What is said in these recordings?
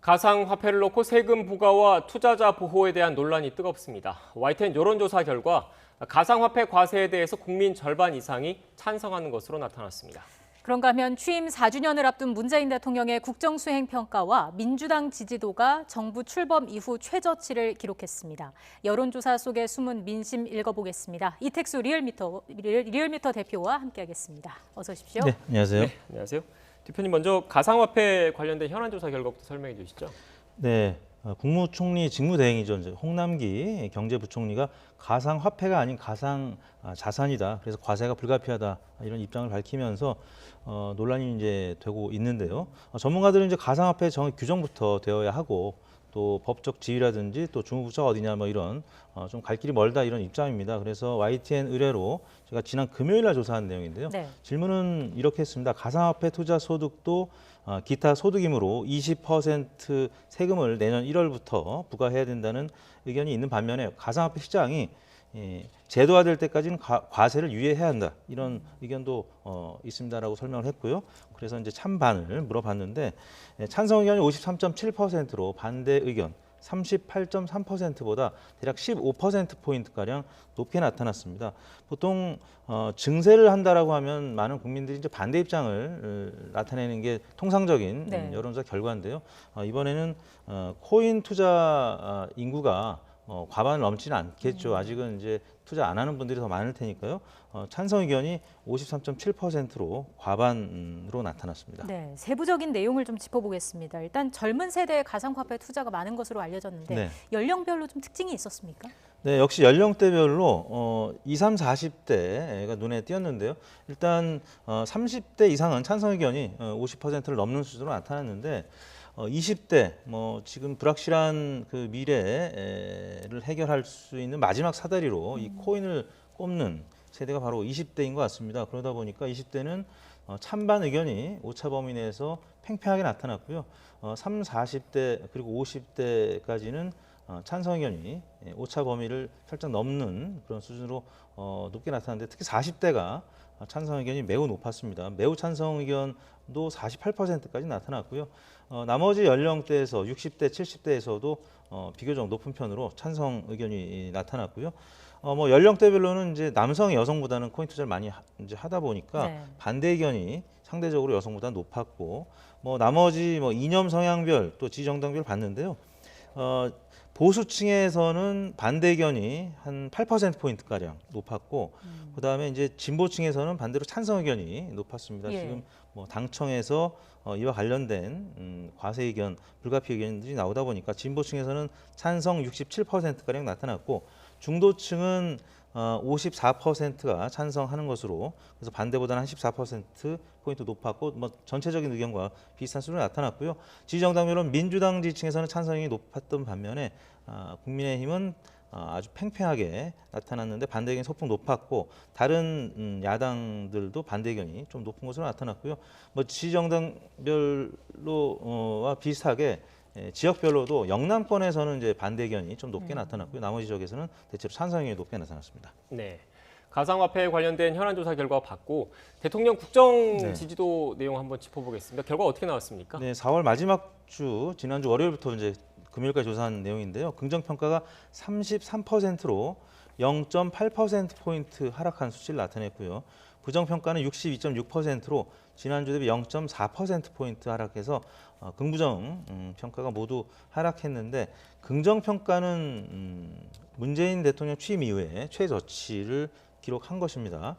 가상화폐를 놓고 세금 부과와 투자자 보호에 대한 논란이 뜨겁습니다. YTN 여론조사 결과 가상화폐 과세에 대해서 국민 절반 이상이 찬성하는 것으로 나타났습니다. 그런가 하면 취임 4주년을 앞둔 문재인 대통령의 국정수행 평가와 민주당 지지도가 정부 출범 이후 최저치를 기록했습니다. 여론조사 속에 숨은 민심 읽어보겠습니다. 이택수 리얼미터 대표와 함께하겠습니다. 어서 오십시오. 네, 안녕하세요. 네, 안녕하세요. 대표님 먼저 가상화폐 관련된 현안조사 결과부터 설명해 주시죠. 네, 국무총리 직무대행이죠. 이제 홍남기 경제부총리가 가상화폐가 아닌 가상 자산이다. 그래서 과세가 불가피하다. 이런 입장을 밝히면서 논란이 이제 되고 있는데요. 전문가들은 이제 가상화폐 정의 규정부터 되어야 하고 또 법적 지위라든지 또 중부처가 어디냐 뭐 이런 좀 갈 길이 멀다 이런 입장입니다. 그래서 YTN 의뢰로 제가 지난 금요일 날 조사한 내용인데요. 네. 질문은 이렇게 했습니다. 가상화폐 투자 소득도 기타 소득이므로 20% 세금을 내년 1월부터 부과해야 된다는 의견이 있는 반면에 가상화폐 시장이 제도화될 때까지는 과세를 유예해야 한다 이런 의견도 있습니다라고 설명을 했고요. 그래서 이제 찬반을 물어봤는데 찬성 의견이 53.7%로 반대 의견 38.3%보다 대략 15%포인트가량 높게 나타났습니다. 보통 증세를 한다라고 하면 많은 국민들이 이제 반대 입장을 나타내는 게 통상적인 네. 여론조사 결과인데요. 이번에는 코인 투자 인구가 과반을 넘지는 않겠죠. 아직은 이제 투자 안 하는 분들이 더 많을 테니까요. 찬성 의견이 53.7%로 과반으로 나타났습니다. 네, 세부적인 내용을 좀 짚어보겠습니다. 일단 젊은 세대의 가상화폐 투자가 많은 것으로 알려졌는데 네. 연령별로 좀 특징이 있었습니까? 네, 역시 연령대별로 20, 30, 40대가 눈에 띄었는데요. 일단 30대 이상은 찬성 의견이 50%를 넘는 수준으로 나타났는데 20대 지금 불확실한 그 미래를 해결할 수 있는 마지막 사다리로 이 코인을 꼽는 세대가 바로 20대인 것 같습니다. 그러다 보니까 20대는 찬반 의견이 오차 범위 내에서 팽팽하게 나타났고요. 3, 40대 그리고 50대까지는 찬성 의견이 오차 범위를 살짝 넘는 그런 수준으로 높게 나타났는데 특히 40대가 찬성 의견이 매우 높았습니다. 매우 찬성 의견도 48%까지 나타났고요. 나머지 연령대에서 60대, 70대에서도 비교적 높은 편으로 찬성 의견이 나타났고요. 연령대별로는 이제 남성, 여성보다는 코인 투자를 많이 이제 하다 보니까 네. 반대 의견이 상대적으로 여성보다 높았고, 나머지 이념 성향별 또 지정당별 봤는데요. 보수층에서는 반대 의견이 한 8%포인트가량 높았고, 그 다음에 이제 진보층에서는 반대로 찬성 의견이 높았습니다. 예. 지금 당청에서 이와 관련된 과세 의견, 불가피 의견들이 나오다 보니까 진보층에서는 찬성 67%가량 나타났고, 중도층은 54%가 찬성하는 것으로, 그래서 반대보다는 한 14%포인트 높았고, 전체적인 의견과 비슷한 수준으로 나타났고요. 지지정당별로는 민주당 지지층에서는 찬성이 높았던 반면에 국민의힘은 아주 팽팽하게 나타났는데 반대 의견이 소폭 높았고, 다른 야당들도 반대 의견이 좀 높은 것으로 나타났고요. 지지정당별로와 비슷하게 지역별로도 영남권에서는 이제 반대 의견이 좀 높게 나타났고요. 나머지 지역에서는 대체로 찬성 의견이 높게 나타났습니다. 네. 가상화폐에 관련된 현안조사 결과 받고 대통령 국정 네. 지지도 내용 한번 짚어보겠습니다. 결과 어떻게 나왔습니까? 네, 4월 마지막 주 지난주 월요일부터 이제 금요일까지 조사한 내용인데요. 긍정평가가 33%로 0.8%포인트 하락한 수치를 나타냈고요. 부정평가는 62.6%로 지난주 대비 0.4%포인트 하락해서 긍부정 평가가 모두 하락했는데, 긍정평가는 문재인 대통령 취임 이후에 최저치를 기록한 것입니다.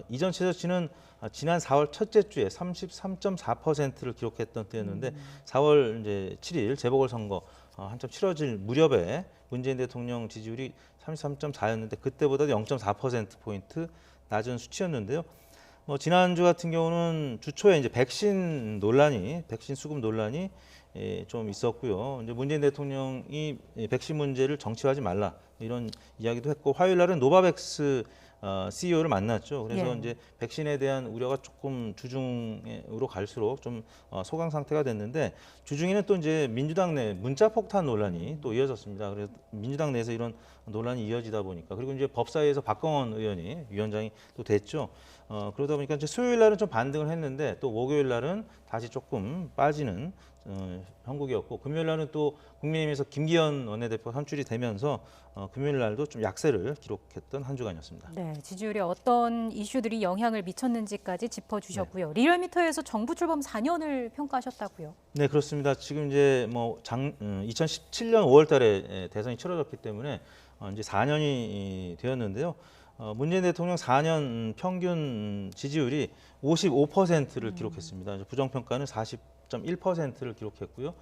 이전 최저치는 지난 4월 첫째 주에 33.4%를 기록했던 때였는데 4월 이제 7일 재보궐선거 한참 치러질 무렵에 문재인 대통령 지지율이 33.4였는데 그때보다도 0.4%포인트 낮은 수치였는데요. 지난주 같은 경우는 주초에 이제 백신 수급 논란이 좀 있었고요. 이제 문재인 대통령이 백신 문제를 정치화하지 말라 이런 이야기도 했고, 화요일 날은 노바백스 CEO를 만났죠. 그래서 예. 이제 백신에 대한 우려가 조금 주중으로 갈수록 좀 소강 상태가 됐는데, 주중에는 또 이제 민주당 내 문자 폭탄 논란이 또 이어졌습니다. 그래서 민주당 내에서 이런 논란이 이어지다 보니까, 그리고 이제 법사위에서 박광원 위원장이 또 됐죠. 그러다 보니까 이제 수요일 날은 좀 반등을 했는데 또 목요일 날은 다시 조금 빠지는 형국이었고 금요일 날은 또 국민의힘에서 김기현 원내대표가 선출이 되면서 금요일 날도 좀 약세를 기록했던 한 주간이었습니다. 네, 지지율에 어떤 이슈들이 영향을 미쳤는지까지 짚어주셨고요. 리얼미터에서 정부 출범 4년을 평가하셨다고요. 네, 그렇습니다. 지금 이제 2017년 5월달에 대선이 치러졌기 때문에 이제 4년이 되었는데요. 문재인 대통령 4년 평균 지지율이 55%를 기록했습니다. 부정평가는 40.1%를 기록했고요.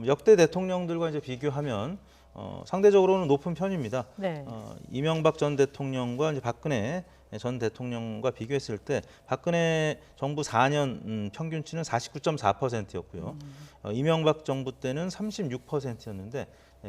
역대 대통령들과 이제 비교하면 상대적으로는 높은 편입니다. 네. 이명박 전 대통령과 이제 박근혜 전 대통령과 비교했을 때 박근혜 정부 4년 평균치는 49.4%였고요. 이명박 정부 때는 36%였는데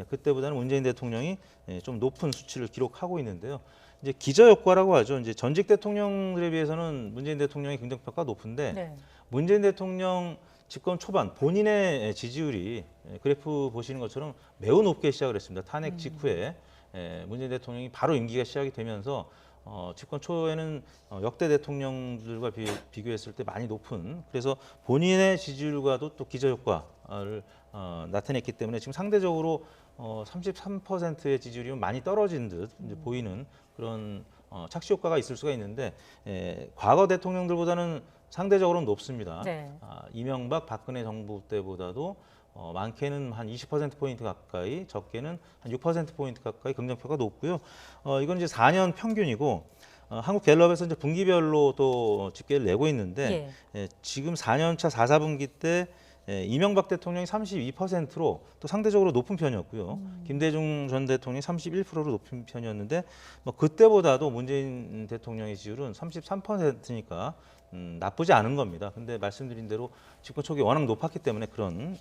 그때보다는 문재인 대통령이 좀 높은 수치를 기록하고 있는데요. 이제 기저효과라고 하죠. 이제 전직 대통령들에 비해서는 문재인 대통령의 긍정평가가 높은데 네. 문재인 대통령 집권 초반 본인의 지지율이 그래프 보시는 것처럼 매우 높게 시작을 했습니다. 탄핵 직후에 문재인 대통령이 바로 임기가 시작이 되면서 집권 초에는 역대 대통령들과 비교했을 때 많이 높은, 그래서 본인의 지지율과도 또 기저효과를 나타냈기 때문에 지금 상대적으로 33%의 지지율이면 많이 떨어진 듯 이제 보이는 그런 착시 효과가 있을 수가 있는데 과거 대통령들보다는 상대적으로는 높습니다. 네. 이명박, 박근혜 정부 때보다도 많게는 한 20%포인트 가까이, 적게는 한 6%포인트 가까이 긍정표가 높고요. 이건 이제 4년 평균이고 한국갤럽에서 이제 분기별로 또 집계를 내고 있는데 지금 4년차 4, 4분기 때 이명박 대통령이 32%로 또 상대적으로 높은 편이었고요. 김대중 전 대통령이 31%로 높은 편이었는데 그때보다도 문재인 대통령의 지지율은 33%니까 나쁘지 않은 겁니다. 근데 말씀드린 대로 집권 초기에 워낙 높았기 때문에 그런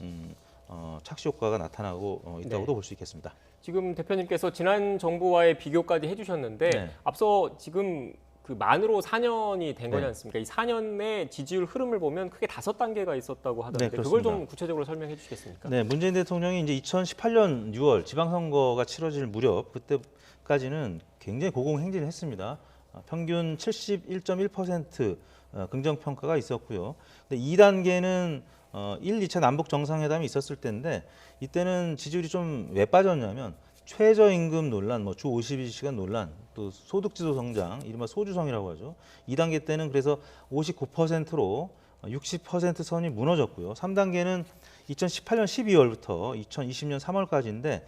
착시 효과가 나타나고 있다고도 볼 수 있겠습니다. 지금 대표님께서 지난 정부와의 비교까지 해주셨는데 네. 앞서 지금 그 만으로 4년이 된 거지 네. 않습니까? 이 4년의 지지율 흐름을 보면 크게 5단계가 있었다고 하던데 네, 그걸 그렇습니다. 좀 구체적으로 설명해 주시겠습니까? 네, 문재인 대통령이 이제 2018년 6월 지방선거가 치러질 무렵 그때까지는 굉장히 고공행진을 했습니다. 평균 71.1% 긍정평가가 있었고요. 근데 2단계는 1, 2차 남북 정상회담이 있었을 때인데 이때는 지지율이 좀 왜 빠졌냐면 최저임금 논란, 주 52시간 논란, 또 소득지수 성장, 이른바 소주성이라고 하죠. 2단계 때는 그래서 59%로 60% 선이 무너졌고요. 3단계는 2018년 12월부터 2020년 3월까지인데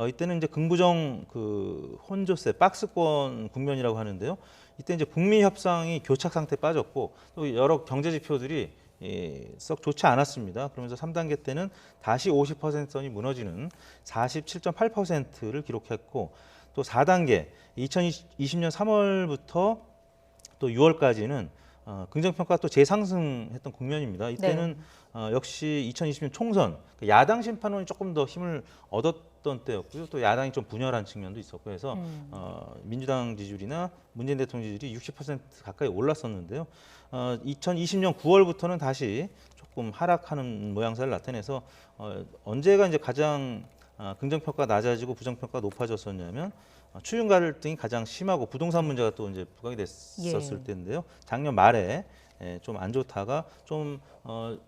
이때는 이제 긍부정 그 혼조세, 박스권 국면이라고 하는데요. 이때 이제 북미 협상이 교착 상태 빠졌고 또 여러 경제 지표들이 썩 좋지 않았습니다. 그러면서 3단계 때는 다시 50% 선이 무너지는 47.8%를 기록했고 또 4단계 2020년 3월부터 또 6월까지는 긍정평가가 또 재상승했던 국면입니다. 이때는 역시 2020년 총선 야당 심판원이 조금 더 힘을 얻었던 때였고요. 또 야당이 좀 분열한 측면도 있었고 해서 민주당 지지율이나 문재인 대통령 지지율이 60% 가까이 올랐었는데요. 2020년 9월부터는 다시 조금 하락하는 모양새를 나타내서 언제가 이제 가장 긍정평가 낮아지고 부정평가 높아졌었냐면 추경 갈등이 가장 심하고 부동산 문제가 또 이제 부각이 됐었을 때인데요. 작년 말에 좀 안 좋다가 좀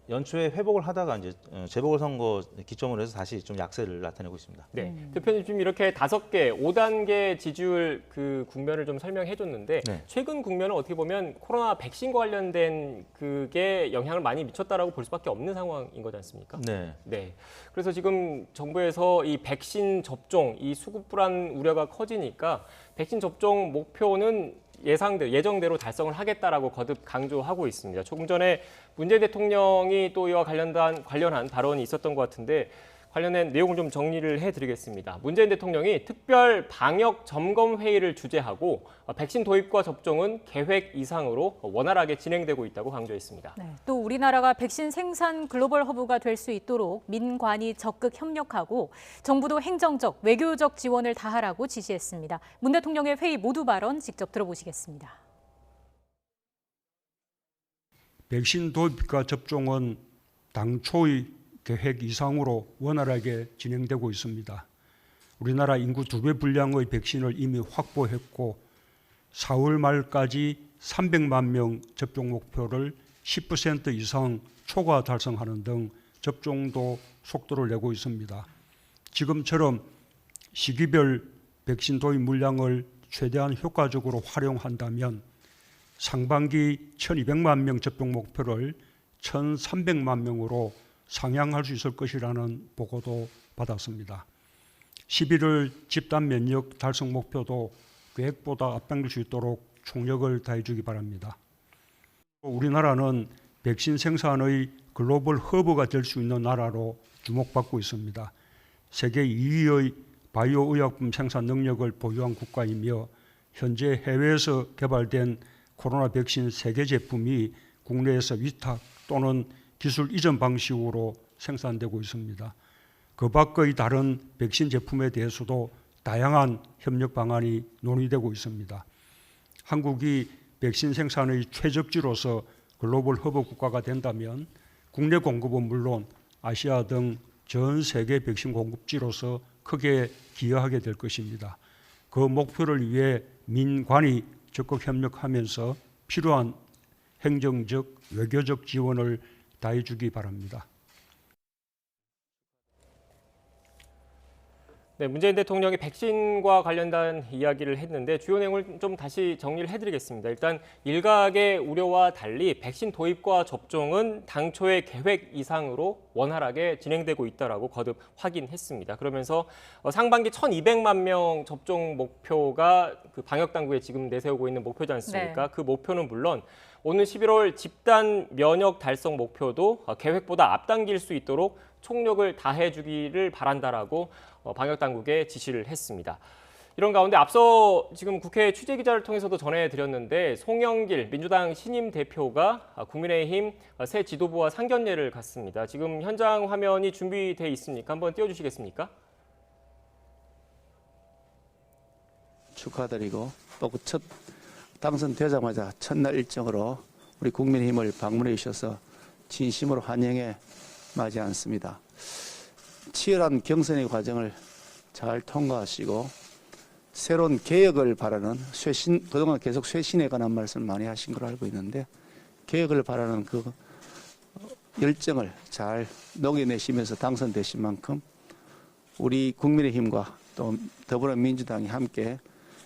연초에 회복을 하다가 이제 재보궐선거 기점으로 해서 다시 좀 약세를 나타내고 있습니다. 네, 대표님 지금 이렇게 5개, 5단계 지지율 그 국면을 좀 설명해 줬는데 네. 최근 국면은 어떻게 보면 코로나 백신과 관련된 그게 영향을 많이 미쳤다라고 볼 수밖에 없는 상황인 거지 않습니까? 네. 네. 그래서 지금 정부에서 이 백신 접종, 이 수급 불안 우려가 커지니까 백신 접종 목표는 예정대로 달성을 하겠다라고 거듭 강조하고 있습니다. 조금 전에 문재인 대통령이 또 이와 관련한 발언이 있었던 것 같은데 관련된 내용을 좀 정리를 해드리겠습니다. 문재인 대통령이 특별 방역 점검 회의를 주재하고 백신 도입과 접종은 계획 이상으로 원활하게 진행되고 있다고 강조했습니다. 네, 또 우리나라가 백신 생산 글로벌 허브가 될 수 있도록 민관이 적극 협력하고 정부도 행정적, 외교적 지원을 다하라고 지시했습니다. 문 대통령의 회의 모두 발언 직접 들어보시겠습니다. 백신 도입과 접종은 당초의 계획 이상으로 원활하게 진행되고 있습니다. 우리나라 인구 2배 분량의 백신을 이미 확보했고 4월 말까지 300만 명 접종 목표를 10% 이상 초과 달성하는 등 접종도 속도를 내고 있습니다. 지금처럼 시기별 백신 도입 물량을 최대한 효과적으로 활용한다면 상반기 1,200만 명 접종 목표를 1,300만 명으로 상향할 수 있을 것이라는 보고도 받았습니다. 11월 집단 면역 달성 목표도 계획보다 앞당길 수 있도록 총력을 다해주기 바랍니다. 우리나라는 백신 생산의 글로벌 허브가 될 수 있는 나라로 주목받고 있습니다. 세계 2위의 바이오 의약품 생산 능력을 보유한 국가이며 현재 해외에서 개발된 코로나 백신 3개 제품이 국내에서 위탁 또는 기술 이전 방식으로 생산되고 있습니다. 그 밖의 다른 백신 제품에 대해서도 다양한 협력 방안이 논의되고 있습니다. 한국이 백신 생산의 최적지로서 글로벌 허브 국가가 된다면 국내 공급은 물론 아시아 등 전 세계 백신 공급지로서 크게 기여하게 될 것입니다. 그 목표를 위해 민관이 적극 협력하면서 필요한 행정적, 외교적 지원을 다해주기 바랍니다. 네, 문재인 대통령이 백신과 관련된 이야기를 했는데 주요 내용을 좀 다시 정리를 해드리겠습니다. 일단 일각의 우려와 달리 백신 도입과 접종은 당초의 계획 이상으로 원활하게 진행되고 있다라고 거듭 확인했습니다. 그러면서 상반기 1,200만 명 접종 목표가 그 방역 당국에 지금 내세우고 있는 목표지 않습니까? 네. 그 목표는 물론 오는 11월 집단 면역 달성 목표도 계획보다 앞당길 수 있도록 총력을 다해주기를 바란다라고 방역 당국에 지시를 했습니다. 이런 가운데 앞서 지금 국회 취재 기자를 통해서도 전해드렸는데 송영길 민주당 신임 대표가 국민의힘 새 지도부와 상견례를 갖습니다. 지금 현장 화면이 준비돼 있으니까 한번 띄워주시겠습니까? 축하드리고 또 그 첫 당선되자마자 첫날 일정으로 우리 국민의힘을 방문해 주셔서 진심으로 환영해 마지 않습니다. 치열한 경선의 과정을 잘 통과하시고 새로운 개혁을 바라는 쇄신, 그동안 계속 쇄신에 관한 말씀을 많이 하신 걸로 알고 있는데 개혁을 바라는 그 열정을 잘 녹여내시면서 당선되신 만큼 우리 국민의힘과 또 더불어민주당이 함께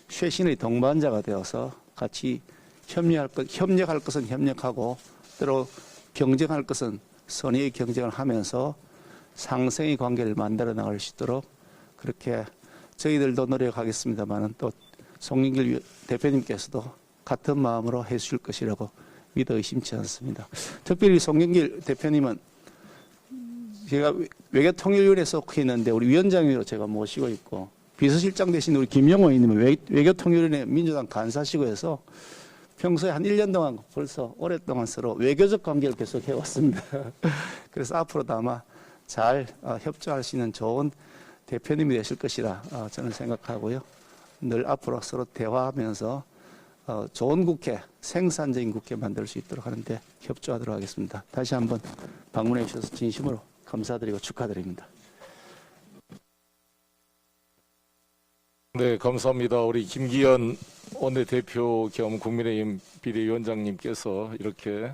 쇄신의 동반자가 되어서 같이 협력할 것은 협력하고 때로 경쟁할 것은 선의의 경쟁을 하면서 상생의 관계를 만들어 나갈 수 있도록 그렇게 저희들도 노력하겠습니다만 또 송영길 대표님께서도 같은 마음으로 해주실 것이라고 믿어 의심치 않습니다. 특별히 송영길 대표님은 제가 외교통일위원회에 속해 있는데 우리 위원장으로 제가 모시고 있고 비서실장 되신 우리 김영호 의원님은 외교통일위원회 민주당 간사시고 해서 평소에 한 1년 동안 벌써 오랫동안 서로 외교적 관계를 계속 해왔습니다. 그래서 앞으로도 아마 잘 협조할 수 있는 좋은 대표님이 되실 것이라 저는 생각하고요. 늘 앞으로 서로 대화하면서 좋은 국회, 생산적인 국회 만들 수 있도록 하는데 협조하도록 하겠습니다. 다시 한번 방문해 주셔서 진심으로 감사드리고 축하드립니다. 네, 감사합니다. 우리 김기현 원내대표 겸 국민의힘 비대위원장님께서 이렇게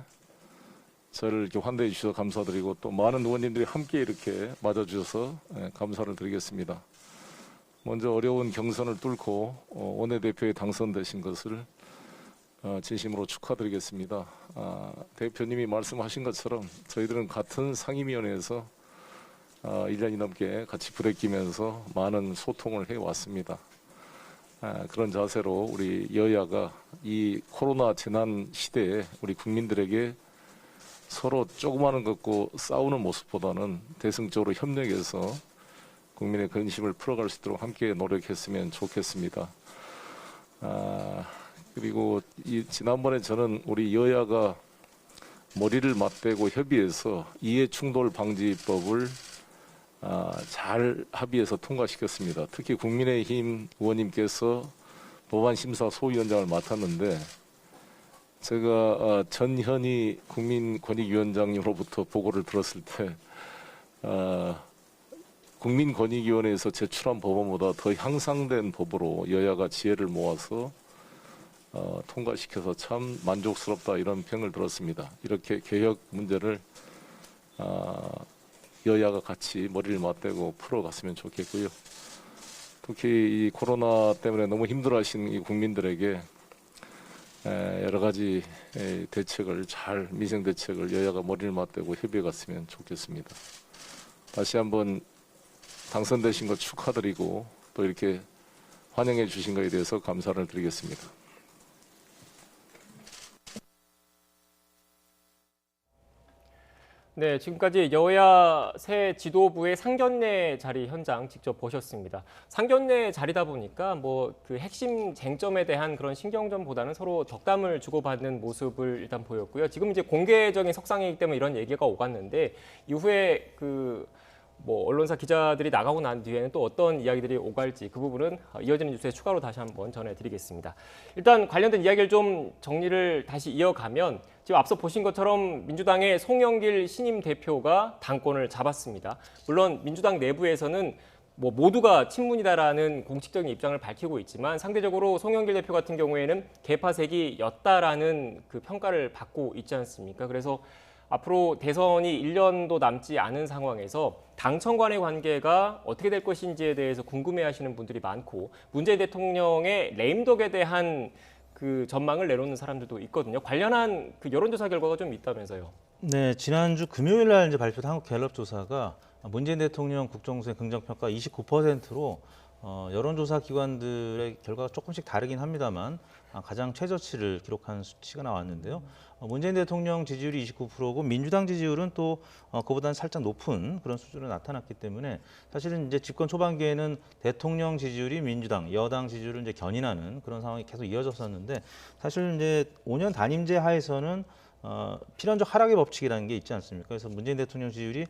저를 이렇게 환대해 주셔서 감사드리고 또 많은 의원님들이 함께 이렇게 맞아주셔서 감사를 드리겠습니다. 먼저 어려운 경선을 뚫고 원내대표에 당선되신 것을 진심으로 축하드리겠습니다. 대표님이 말씀하신 것처럼 저희들은 같은 상임위원회에서 1년이 넘게 같이 부대끼면서 많은 소통을 해왔습니다. 그런 자세로 우리 여야가 이 코로나 재난 시대에 우리 국민들에게 서로 조그마한 것고 싸우는 모습보다는 대승적으로 협력해서 국민의 근심을 풀어갈 수 있도록 함께 노력했으면 좋겠습니다. 그리고 지난번에 저는 우리 여야가 머리를 맞대고 협의해서 이해충돌방지법을 잘 합의해서 통과시켰습니다. 특히 국민의힘 의원님께서 법안심사 소위원장을 맡았는데 제가 전현희 국민권익위원장님으로부터 보고를 들었을 때 국민권익위원회에서 제출한 법안보다 더 향상된 법으로 여야가 지혜를 모아서 통과시켜서 참 만족스럽다 이런 평을 들었습니다. 이렇게 개혁 문제를 여야가 같이 머리를 맞대고 풀어갔으면 좋겠고요. 특히 이 코로나 때문에 너무 힘들어하시는 이 국민들에게 여러 가지 대책을 민생 대책을 여야가 머리를 맞대고 협의해갔으면 좋겠습니다. 다시 한번 당선되신 것 축하드리고 또 이렇게 환영해 주신 것에 대해서 감사를 드리겠습니다. 네, 지금까지 여야 새 지도부의 상견례 자리 현장 직접 보셨습니다. 상견례 자리다 보니까 뭐 그 핵심 쟁점에 대한 그런 신경전보다는 서로 덕담을 주고받는 모습을 일단 보였고요. 지금 이제 공개적인 석상이기 때문에 이런 얘기가 오갔는데 이후에 뭐 언론사 기자들이 나가고 난 뒤에는 또 어떤 이야기들이 오갈지 그 부분은 이어지는 뉴스에 추가로 다시 한번 전해드리겠습니다. 일단 관련된 이야기를 좀 정리를 다시 이어가면 지금 앞서 보신 것처럼 민주당의 송영길 신임 대표가 당권을 잡았습니다. 물론 민주당 내부에서는 뭐 모두가 친문이다라는 공식적인 입장을 밝히고 있지만 상대적으로 송영길 대표 같은 경우에는 개파색이었다라는 그 평가를 받고 있지 않습니까? 그래서 앞으로 대선이 1년도 남지 않은 상황에서 당청 간의 관계가 어떻게 될 것인지에 대해서 궁금해하시는 분들이 많고 문재인 대통령의 레임덕에 대한 그 전망을 내놓는 사람들도 있거든요. 관련한 그 여론조사 결과가 좀 있다면서요. 네, 지난주 금요일 날 이제 발표된 한국갤럽 조사가 문재인 대통령 국정수행 긍정평가 29%로 여론조사 기관들의 결과가 조금씩 다르긴 합니다만 가장 최저치를 기록한 수치가 나왔는데요. 문재인 대통령 지지율이 29%고 민주당 지지율은 또 그보다는 살짝 높은 그런 수준으로 나타났기 때문에 사실은 이제 집권 초반기에는 대통령 지지율이 민주당, 여당 지지율을 이제 견인하는 그런 상황이 계속 이어졌었는데 사실 이제 5년 단임제 하에서는 필연적 하락의 법칙이라는 게 있지 않습니까? 그래서 문재인 대통령 지지율이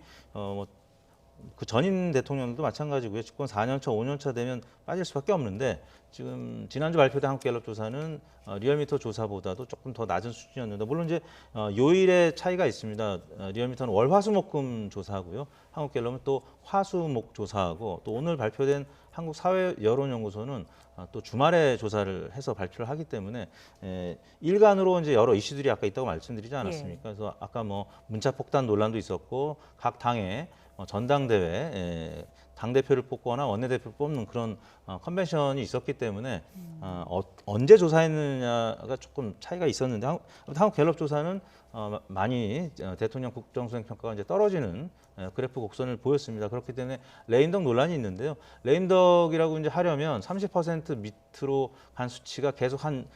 그 전임 대통령도 마찬가지고요. 집권 4년 차, 5년 차 되면 빠질 수밖에 없는데 지금 지난주 발표된 한국갤럽 조사는 리얼미터 조사보다도 조금 더 낮은 수준이었는데 물론 이제 요일의 차이가 있습니다. 리얼미터는 월화수목금 조사하고요. 한국갤럽은 또 화수목 조사하고 또 오늘 발표된 한국사회여론연구소는 또 주말에 조사를 해서 발표를 하기 때문에 일간으로 이제 여러 이슈들이 아까 있다고 말씀드리지 않았습니까? 그래서 아까 뭐 문자폭탄 논란도 있었고 각 당의 전당대회 당대표를 뽑거나 원내대표를 뽑는 그런 컨벤션이 있었기 때문에 언제 조사했느냐가 조금 차이가 있었는데 한국갤럽 조사는 많이 대통령 국정수행 평가가 이제 떨어지는 그래프 곡선을 보였습니다. 그렇기 때문에 레임덕 논란이 있는데요. 레임덕이라고 이제 하려면 30% 밑으로 간 수치가 계속 한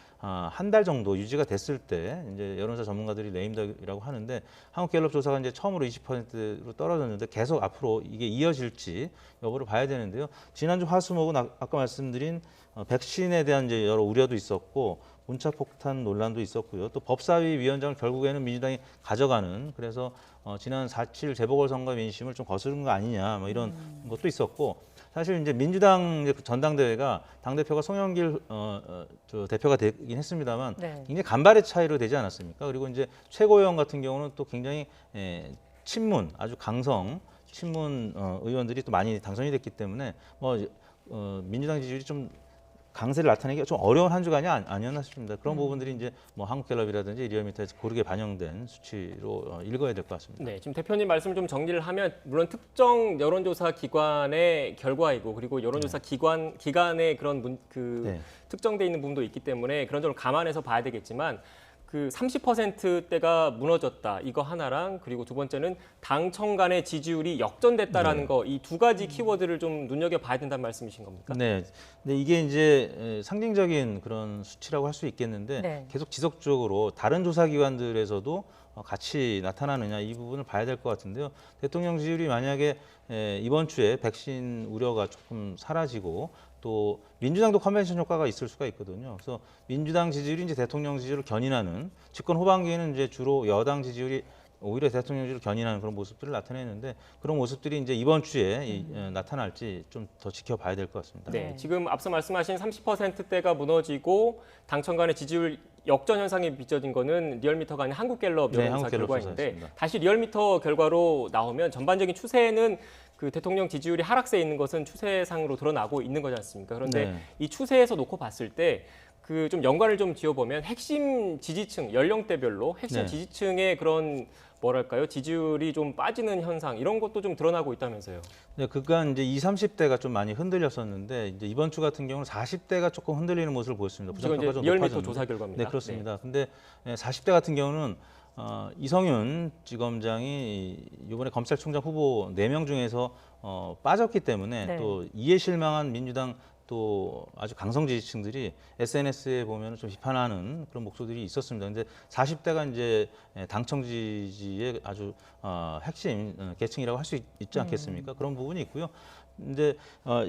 달 정도 유지가 됐을 때 이제 여론조사 전문가들이 레임덕이라고 하는데 한국갤럽 조사가 이제 처음으로 20%로 떨어졌는데 계속 앞으로 이게 이어질지 여부를 봐야 되는데요. 지난주 화수목은 아까 말씀드린 백신에 대한 이제 여러 우려도 있었고 문자폭탄 논란도 있었고요. 또 법사위 위원장을 결국에는 민주당이 가져가는 그래서 지난 4.7 재보궐선거 민심을 좀 거스른 거 아니냐 뭐 이런 것도 있었고 사실 이제 민주당 전당대회가 당대표가 송영길 대표가 되긴 했습니다만 굉장히 간발의 차이로 되지 않았습니까? 그리고 이제 최고위원 같은 경우는 또 굉장히 친문 아주 강성 친문 의원들이 또 많이 당선이 됐기 때문에 민주당 지지율이 좀 강세를 나타내기가 좀 어려운 한 주간이 아니었나 싶습니다. 그런 부분들이 이제 뭐 한국갤럽이라든지 리얼미터에서 고르게 반영된 수치로 읽어야 될 것 같습니다. 네, 지금 대표님 말씀을 좀 정리를 하면 물론 특정 여론조사 기관의 결과이고 그리고 여론조사 기관의 그런 특정돼 있는 부분도 있기 때문에 그런 점을 감안해서 봐야 되겠지만 그 30%대가 무너졌다 이거 하나랑 그리고 두 번째는 당청 간의 지지율이 역전됐다라는 거 이 두 가지 키워드를 좀 눈여겨 봐야 된다는 말씀이신 겁니까? 네. 근데 이게 이제 상징적인 그런 수치라고 할 수 있겠는데 계속 지속적으로 다른 조사 기관들에서도 같이 나타나느냐 이 부분을 봐야 될 것 같은데요. 대통령 지지율이 만약에 이번 주에 백신 우려가 조금 사라지고 또 민주당도 컨벤션 효과가 있을 수가 있거든요. 그래서 민주당 지지율이 이제 대통령 지지율을 견인하는 집권 후반기에는 이제 주로 여당 지지율이 오히려 대통령 지지율을 견인하는 그런 모습들을 나타내는데 그런 모습들이 이제 이번 주에 나타날지 좀 더 지켜봐야 될 것 같습니다. 네, 지금 앞서 말씀하신 30%대가 무너지고 당청 간의 지지율 역전 현상이 빚어진 거는 리얼미터가 아닌 한국갤럽 여론조사 결과인데 다시 리얼미터 결과로 나오면 전반적인 추세는 그 대통령 지지율이 하락세에 있는 것은 추세상으로 드러나고 있는 거지 않습니까? 그런데 이 추세에서 놓고 봤을 때 그 좀 연관을 좀 지어보면 핵심 지지층 연령대별로 핵심 네. 지지층의 그런 뭐랄까요 지지율이 좀 빠지는 현상 이런 것도 좀 드러나고 있다면서요. 네, 그간 이제 20, 30대가 좀 많이 흔들렸었는데 이제 이번 주 같은 경우는 40대가 조금 흔들리는 모습을 보였습니다. 지금 부정평가 이제 좀 리얼미터 높아졌는데. 조사 결과입니다. 네, 그렇습니다. 근데 40대 같은 경우는 이성윤 지검장이 이번에 검찰총장 후보 4명 중에서 빠졌기 때문에 네. 또 이에 실망한 민주당 또 아주 강성 지지층들이 SNS에 보면 좀 비판하는 그런 목소리들이 있었습니다. 근데 40대가 이제 당청 지지의 아주 핵심 계층이라고 할 수 있지 않겠습니까? 그런 부분이 있고요. 이제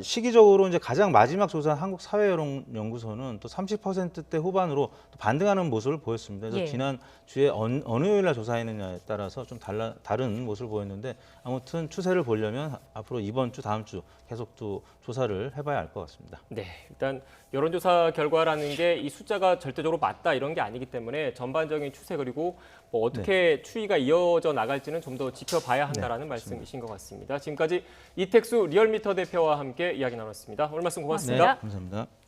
시기적으로 이제 가장 마지막 조사한 한국사회여론연구소는 또 30%대 후반으로 또 반등하는 모습을 보였습니다. 그래서 예. 지난 주에 어느 요일날 조사했느냐에 따라서 좀 다른 모습을 보였는데 아무튼 추세를 보려면 앞으로 이번 주, 다음 주 계속 또 조사를 해봐야 알 것 같습니다. 네, 일단 여론조사 결과라는 게 이 숫자가 절대적으로 맞다 이런 게 아니기 때문에 전반적인 추세 그리고 뭐 어떻게 추이가 이어져 나갈지는 좀 더 지켜봐야 한다라는 말씀이신 것 같습니다. 지금까지 이택수 리얼미터 대표와 함께 이야기 나눴습니다. 오늘 말씀 고맙습니다. 고맙습니다. 감사합니다.